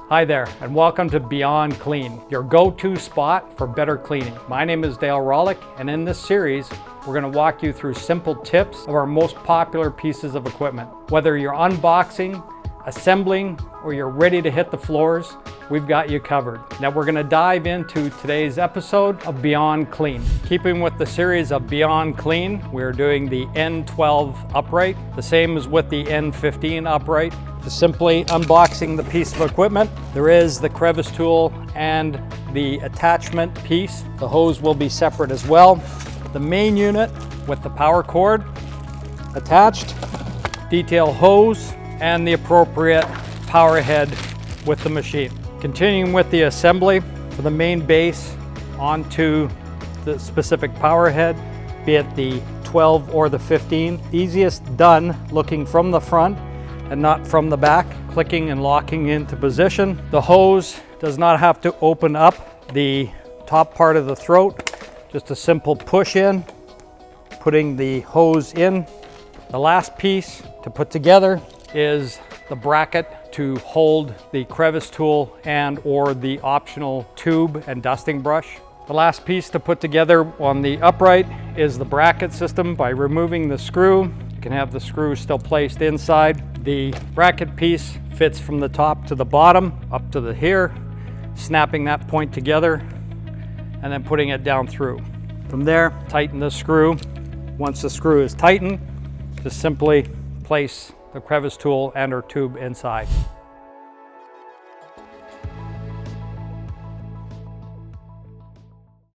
Hi there, and welcome to Beyond Clean, your go-to spot for better cleaning. My name is Dale Rawlick, and in this series, we're going to walk you through simple tips of our most popular pieces of equipment. Whether you're unboxing, assembling, or you're ready to hit the floors, we've got you covered. Now we're going to dive into today's episode of Beyond Clean. Keeping with the series of Beyond Clean, we're doing the N12 upright, the same as with the N15 upright. Just simply unboxing the piece of equipment. There is the crevice tool and the attachment piece. The hose will be separate as well. The main unit with the power cord attached, detail hose, and the appropriate power head with the machine. Continuing with the assembly for the main base onto the specific power head, be it the 12 or the 15. Easiest done looking from the front and not from the back, clicking and locking into position. The hose does not have to open up the top part of the throat, just a simple push in, putting the hose in. The last piece to put together is the bracket to hold the crevice tool and or the optional tube and dusting brush. The last piece to put together on the upright is the bracket system. By removing the screw, you can have the screw still placed inside. The bracket piece fits from the top to the bottom, up to the here, snapping that point together and then putting it down through. From there, tighten the screw. Once the screw is tightened, just simply place the crevice tool and or tube inside.